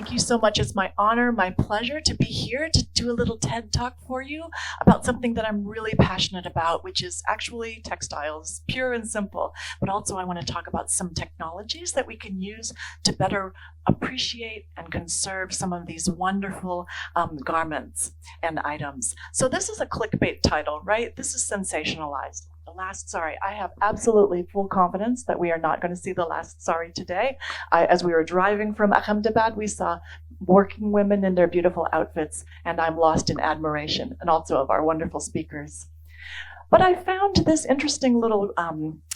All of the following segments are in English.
Thank you so much. It's my honor, my pleasure to be here to do a little TED Talk for you about something that I'm really passionate about, which is actually textiles, pure and simple. But also I want to talk about some technologies that we can use to better appreciate and conserve some of these wonderful garments and items. So this is a clickbait title, right? This is sensationalized. The last Saree. I have absolutely full confidence that we are not going to see the last Saree today. As we were driving from Ahmedabad, we saw working women in their beautiful outfits, and I'm lost in admiration, and also of our wonderful speakers. But I found this interesting little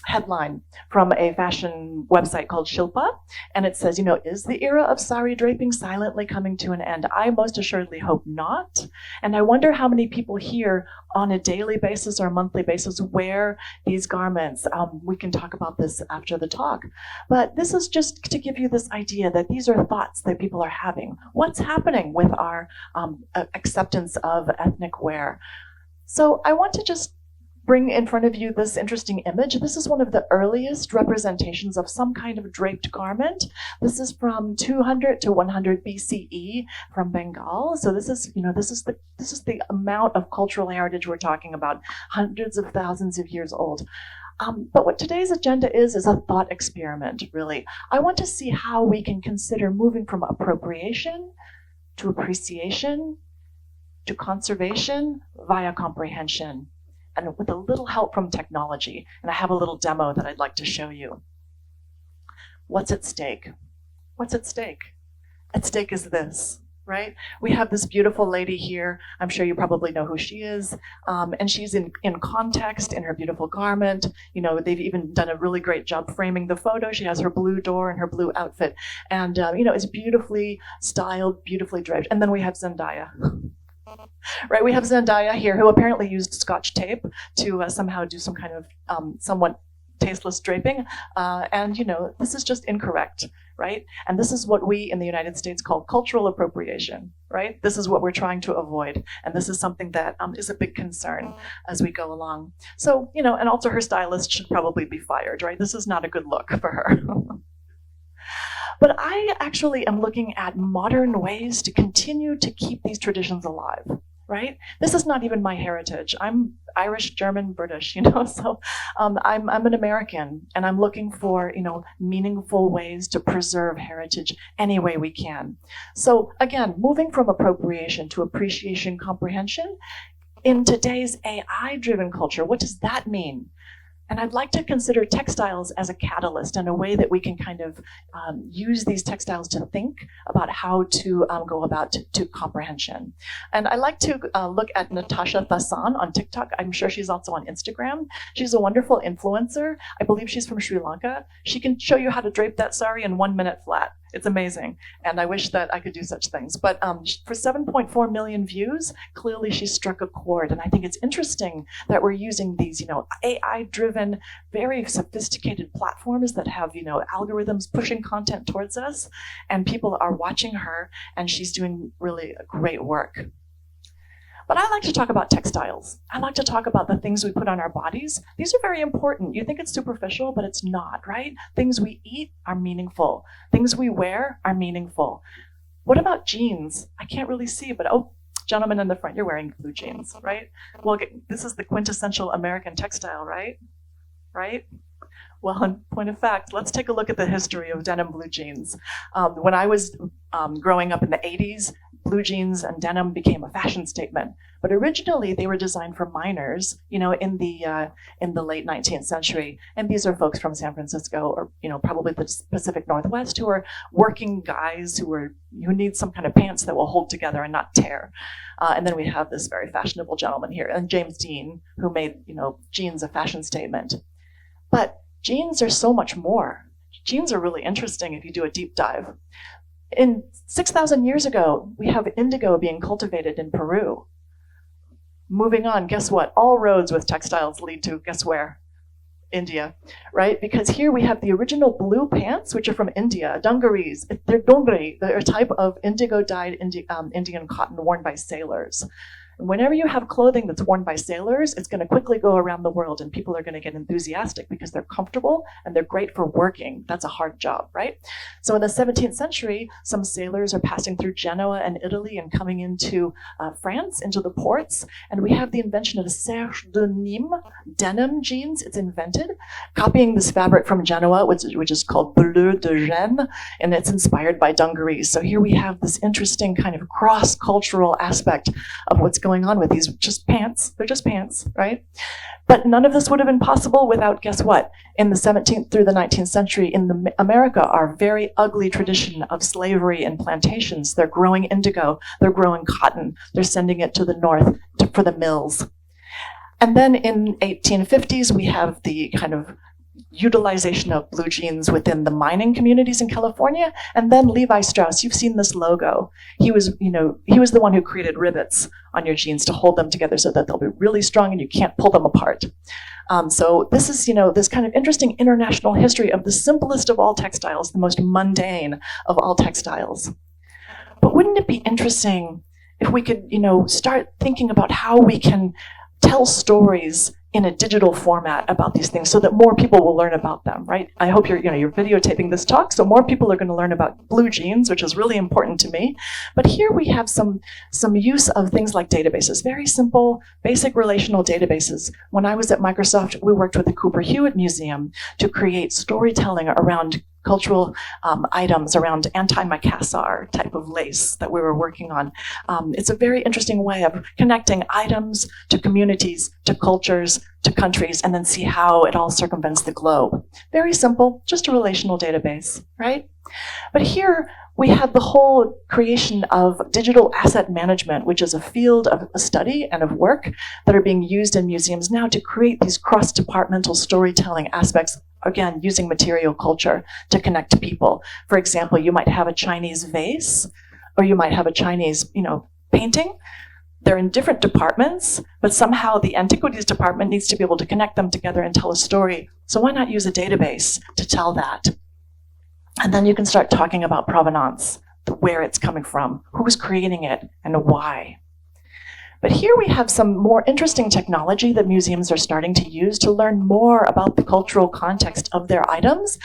headline from a fashion website called Shilpa, and it says, is the era of sari draping silently coming to an end? I most assuredly hope not. And I wonder how many people here on a daily basis or a monthly basis wear these garments. We can talk about this after the talk. But this is just to give you this idea that these are thoughts that people are having. What's happening with our acceptance of ethnic wear? So I want to just bring in front of you this interesting image. This is one of the earliest representations of some kind of draped garment. This is from 200 to 100 BCE from Bengal. So this is the amount of cultural heritage we're talking about, hundreds of thousands of years old. But what today's agenda is a thought experiment, really. I want to see how we can consider moving from appropriation to appreciation to conservation via comprehension, and with a little help from technology. And I have a little demo that I'd like to show you. What's at stake? What's at stake? At stake is this, right? We have this beautiful lady here. I'm sure you probably know who she is. And she's in context in her beautiful garment. They've even done a really great job framing the photo. She has her blue door and her blue outfit. And, it's beautifully styled, beautifully draped. And then we have Zendaya. Right, we have Zendaya here, who apparently used Scotch tape to somehow do some kind of somewhat tasteless draping. And this is just incorrect, right? And this is what we in the United States call cultural appropriation, right? This is what we're trying to avoid. And this is something that is a big concern as we go along. So, and also her stylist should probably be fired, right? This is not a good look for her. But I actually am looking at modern ways to continue to keep these traditions alive, right? This is not even my heritage. I'm Irish, German, British, so I'm an American, and I'm looking for, meaningful ways to preserve heritage any way we can. So again, moving from appropriation to appreciation, comprehension, in today's AI-driven culture, what does that mean? And I'd like to consider textiles as a catalyst and a way that we can kind of use these textiles to think about how to go about to comprehension. And I like to look at Natasha Thassan on TikTok. I'm sure she's also on Instagram. She's a wonderful influencer. I believe she's from Sri Lanka. She can show you how to drape that sari in 1 minute flat. It's amazing. And I wish that I could do such things. But for 7.4 million views, clearly she struck a chord. And I think it's interesting that we're using these, AI-driven, very sophisticated platforms that have, algorithms pushing content towards us. And people are watching her, and she's doing really great work. But I like to talk about textiles. I like to talk about the things we put on our bodies. These are very important. You think it's superficial, but it's not, right? Things we eat are meaningful. Things we wear are meaningful. What about jeans? I can't really see, but gentlemen in the front, you're wearing blue jeans, right? Well, this is the quintessential American textile, right? Right? Well, in point of fact, let's take a look at the history of denim blue jeans. When I was growing up in the 80s, blue jeans and denim became a fashion statement. But originally, they were designed for miners, in the late 19th century. And these are folks from San Francisco, or probably the Pacific Northwest, who are working guys who need some kind of pants that will hold together and not tear. And then we have this very fashionable gentleman here, and James Dean, who made jeans a fashion statement. But jeans are so much more. Jeans are really interesting if you do a deep dive. In 6,000 years ago, we have indigo being cultivated in Peru. Moving on, guess what? All roads with textiles lead to, guess where? India, right? Because here we have the original blue pants, which are from India, dungarees. They're dongari. They're a type of indigo-dyed Indian cotton worn by sailors. Whenever you have clothing that's worn by sailors, it's going to quickly go around the world and people are going to get enthusiastic because they're comfortable and they're great for working. That's a hard job, right? So in the 17th century, some sailors are passing through Genoa and Italy and coming into France, into the ports, and we have the invention of serge de Nîmes, denim jeans. It's invented, copying this fabric from Genoa, which is called bleu de Gênes, and it's inspired by dungarees. So here we have this interesting kind of cross-cultural aspect of what's going on with these just pants. They're just pants, right? But none of this would have been possible without, guess what? In the 17th through the 19th century, in America, our very ugly tradition of slavery and plantations. They're growing indigo, they're growing cotton, they're sending it to the north for the mills. And then in 1850s, we have the kind of utilization of blue jeans within the mining communities in California. And then Levi Strauss, you've seen this logo. He was the one who created rivets on your jeans to hold them together so that they'll be really strong and you can't pull them apart. So this is, this kind of interesting international history of the simplest of all textiles, the most mundane of all textiles. But wouldn't it be interesting if we could, start thinking about how we can tell stories in a digital format about these things so that more people will learn about them, right? I hope you're videotaping this talk, so more people are going to learn about blue jeans, which is really important to me. But here we have some use of things like databases, very simple, basic relational databases. When I was at Microsoft, we worked with the Cooper Hewitt Museum to create storytelling around cultural items, around anti-macassar type of lace that we were working on. It's a very interesting way of connecting items to communities, to cultures, to countries, and then see how it all circumvents the globe. Very simple, just a relational database, right? But here we have the whole creation of digital asset management, which is a field of study and of work that are being used in museums now to create these cross-departmental storytelling aspects, again, using material culture to connect to people. For example, you might have a Chinese vase, or you might have a Chinese, painting. They're in different departments, but somehow the antiquities department needs to be able to connect them together and tell a story. So why not use a database to tell that? And then you can start talking about provenance, where it's coming from, who's creating it, and why. But here we have some more interesting technology that museums are starting to use to learn more about the cultural context of their items.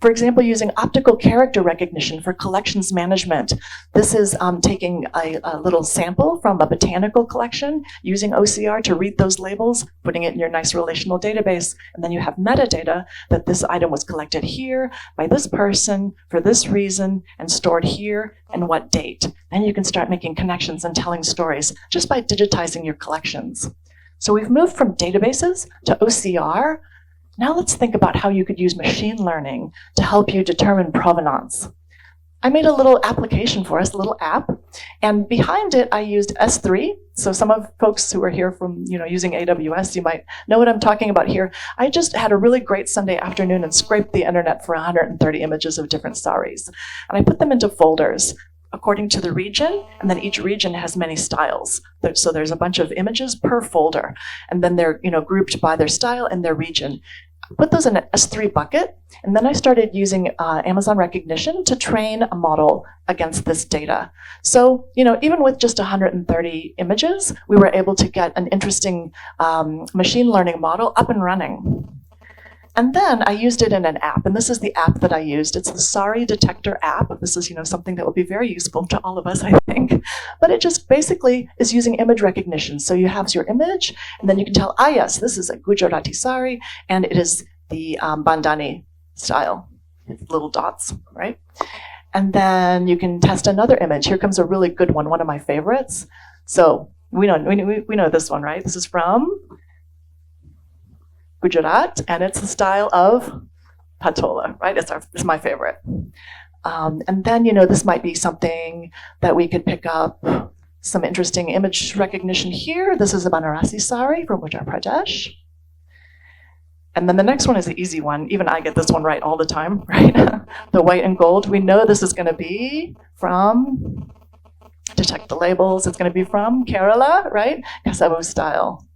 For example, using optical character recognition for collections management. This is taking a little sample from a botanical collection, using OCR to read those labels, putting it in your nice relational database, and then you have metadata that this item was collected here by this person for this reason and stored here and what date. Then you can start making connections and telling stories just by digitizing your collections. So we've moved from databases to OCR. Now let's think about how you could use machine learning to help you determine provenance. I made a little application for us, a little app, and behind it I used S3. So some of folks who are here from using AWS, you might know what I'm talking about here. I just had a really great Sunday afternoon and scraped the internet for 130 images of different saris. And I put them into folders according to the region, and then each region has many styles. So there's a bunch of images per folder, and then they're grouped by their style and their region. Put those in an S3 bucket, and then I started using Amazon Recognition to train a model against this data. So, even with just 130 images, we were able to get an interesting machine learning model up and running. And then I used it in an app, and this is the app that I used. It's the Saree detector app. This is, something that will be very useful to all of us, I think. But it just basically is using image recognition. So you have your image, and then you can tell, yes, this is a Gujarati sari, and it is the bandhani style, little dots, right? And then you can test another image. Here comes a really good one of my favorites. So we know this one, right? This is from Gujarat, and it's the style of patola, right? It's my favorite. And then, this might be something that we could pick up, some interesting image recognition here. This is a Banarasi sari from Uttar Pradesh. And then the next one is the easy one. Even I get this one right all the time, right? The white and gold. We know this is going to be from, detect the labels, it's going to be from Kerala, right? Kasavu style.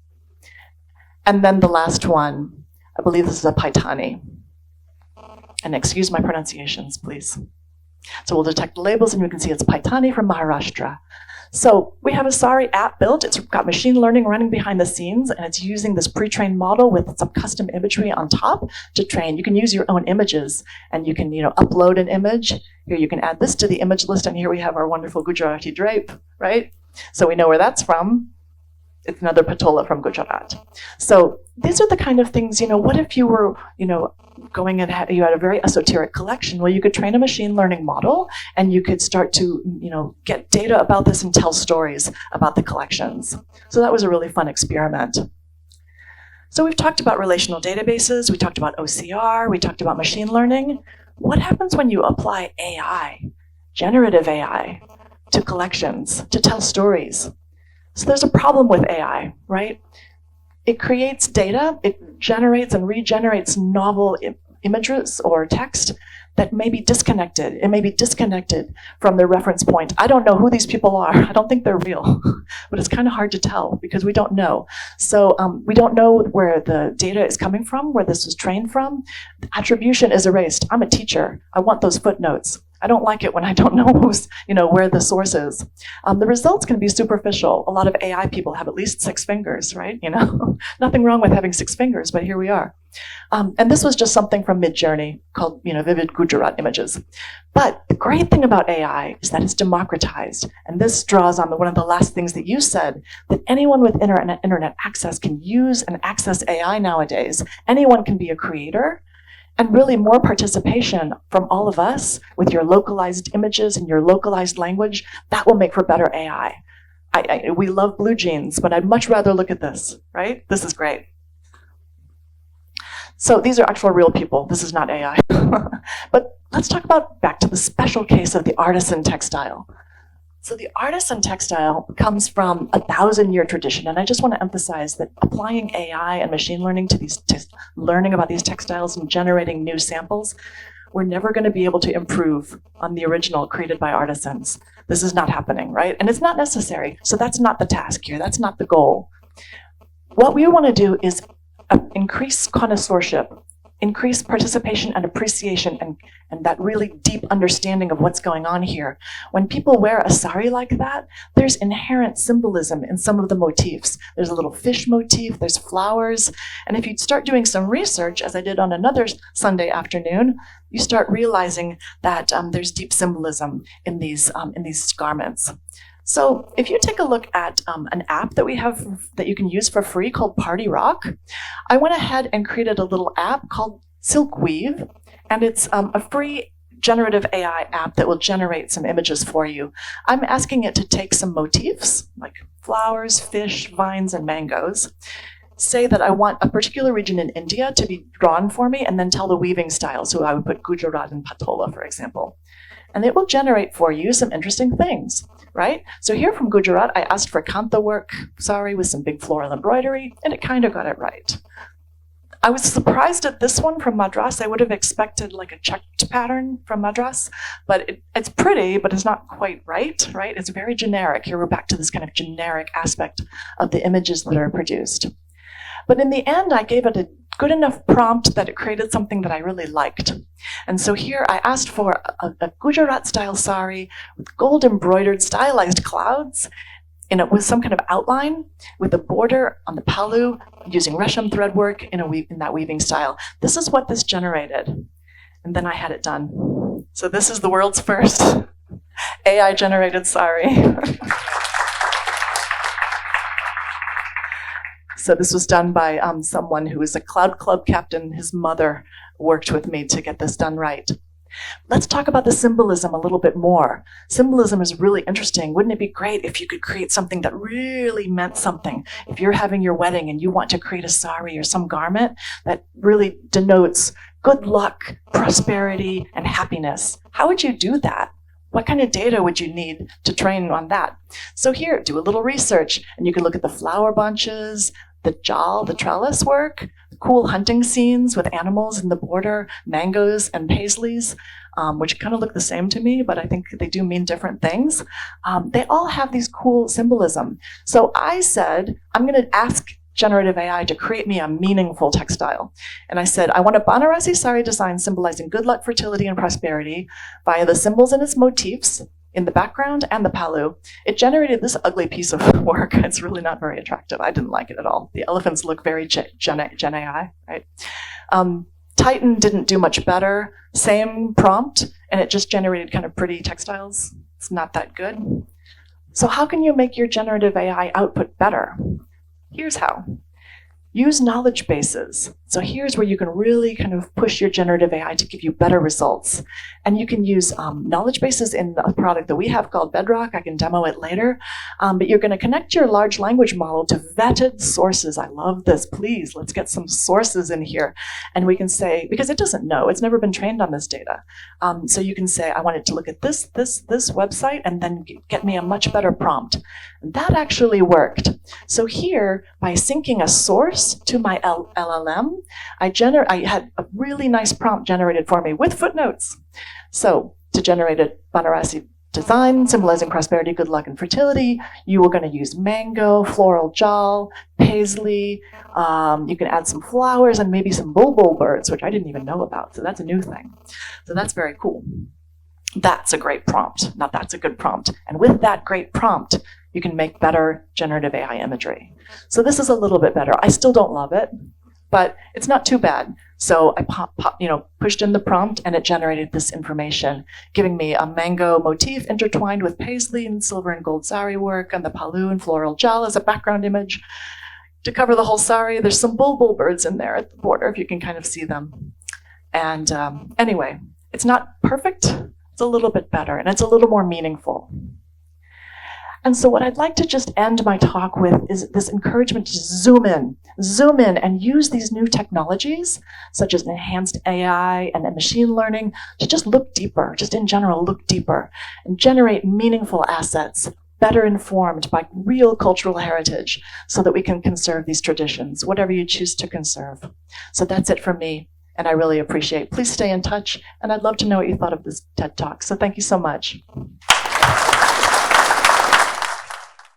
And then the last one, I believe this is a Paitani. And excuse my pronunciations, please. So we'll detect the labels, and you can see it's Paitani from Maharashtra. So we have a Saree app built. It's got machine learning running behind the scenes, and it's using this pre-trained model with some custom imagery on top to train. You can use your own images, and you can, upload an image. Here you can add this to the image list, and here we have our wonderful Gujarati drape, right? So we know where that's from. It's another patola from Gujarat. So these are the kind of things, what if you were, going and you had a very esoteric collection? Well, you could train a machine learning model, and you could start to, get data about this and tell stories about the collections. So that was a really fun experiment. So we've talked about relational databases, we talked about OCR, we talked about machine learning. What happens when you apply AI, generative AI, to collections, to tell stories? So there's a problem with AI, right? It creates data, it generates and regenerates novel images or text that may be disconnected. It may be disconnected from the reference point. I don't know who these people are. I don't think they're real, but it's kind of hard to tell because we don't know. So we don't know where the data is coming from, where this was trained from. The attribution is erased. I'm a teacher. I want those footnotes. I don't like it when I don't know who's, where the source is. The results can be superficial. A lot of AI people have at least 6 fingers, right? Nothing wrong with having 6 fingers, but here we are. And this was just something from Midjourney called, Vivid Gujarat Images. But the great thing about AI is that it's democratized. And this draws on one of the last things that you said, that anyone with internet access can use and access AI nowadays. Anyone can be a creator. And really more participation from all of us with your localized images and your localized language, that will make for better AI. We love blue jeans, but I'd much rather look at this, right? This is great. So these are actual real people. This is not AI. But let's talk about back to the special case of the artisan textile. So the artisan textile comes from a 1,000-year tradition, and I just want to emphasize that applying AI and machine learning to learning about these textiles and generating new samples, we're never going to be able to improve on the original created by artisans. This is not happening, right? And it's not necessary. So that's not the task here. That's not the goal. What we want to do is increase connoisseurship, increase participation and appreciation and that really deep understanding of what's going on here. When people wear a sari like that, there's inherent symbolism in some of the motifs. There's a little fish motif, there's flowers, and if you start doing some research, as I did on another Sunday afternoon, you start realizing that there's deep symbolism in these garments. So if you take a look at an app that we have that you can use for free called Party Rock, I went ahead and created a little app called Silk Weave, and it's a free generative AI app that will generate some images for you. I'm asking it to take some motifs like flowers, fish, vines, and mangoes, say that I want a particular region in India to be drawn for me, and then tell the weaving style. So I would put Gujarat and Patola, for example. And it will generate for you some interesting things, right? So here from Gujarat, I asked for kantha work, sari with some big floral embroidery, and it kind of got it right. I was surprised at this one from Madras. I would have expected like a checked pattern from Madras, but it's pretty, but it's not quite right? It's very generic. Here we're back to this kind of generic aspect of the images that are produced. But in the end, I gave it a good enough prompt that it created something that I really liked. And so here I asked for a Gujarat-style sari with gold embroidered stylized clouds with some kind of outline, with a border on the palu, using resham threadwork in that weaving style. This is what this generated. And then I had it done. So this is the world's first AI-generated sari. So this was done by someone who is a cloud club captain. His mother worked with me to get this done right. Let's talk about the symbolism a little bit more. Symbolism is really interesting. Wouldn't it be great if you could create something that really meant something? If you're having your wedding and you want to create a sari or some garment that really denotes good luck, prosperity, and happiness, how would you do that? What kind of data would you need to train on that? So here, do a little research, and you can look at the flower bunches, the jal, the trellis work, cool hunting scenes with animals in the border, mangoes and paisleys, which kind of look the same to me, but I think they do mean different things. They all have these cool symbolism. So I said, I'm going to ask generative AI to create me a meaningful textile. And I said, I want a Banarasi sari design symbolizing good luck, fertility, and prosperity via the symbols and its motifs in the background and the palu. It generated this ugly piece of work. It's really not very attractive. I didn't like it at all. The elephants look very Gen AI, right? Titan didn't do much better. Same prompt, and it just generated kind of pretty textiles. It's not that good. So how can you make your generative AI output better? Here's how. Use knowledge bases. So here's where you can really kind of push your generative AI to give you better results. And you can use knowledge bases in a product that we have called Bedrock. I can demo it later. But you're going to connect your large language model to vetted sources. I love this. Please, let's get some sources in here. And we can say, because it doesn't know, it's never been trained on this data. So you can say, I want it to look at this website and then get me a much better prompt. That actually worked. So here, by syncing a source to my LLM, I had a really nice prompt generated for me with footnotes. So to generate a Banarasi design symbolizing prosperity, good luck, and fertility, you were going to use mango, floral jal, paisley. You can add some flowers and maybe some bulbul birds, which I didn't even know about. So that's a new thing. So that's very cool. That's a great prompt. Now that's a good prompt. And with that great prompt, you can make better generative AI imagery. So this is a little bit better. I still don't love it, but it's not too bad. So I pushed in the prompt and it generated this information, giving me a mango motif intertwined with paisley and silver and gold sari work, and the palu and floral jal as a background image. To cover the whole sari, there's some bulbul birds in there at the border, if you can kind of see them. And anyway, it's not perfect. It's a little bit better, and it's a little more meaningful. And so what I'd like to just end my talk with is this encouragement to zoom in and use these new technologies, such as enhanced AI and machine learning, to just look deeper, just in general, look deeper, and generate meaningful assets, better informed by real cultural heritage, so that we can conserve these traditions, whatever you choose to conserve. So that's it from me, and I really appreciate it. Please stay in touch, and I'd love to know what you thought of this TED Talk. So thank you so much.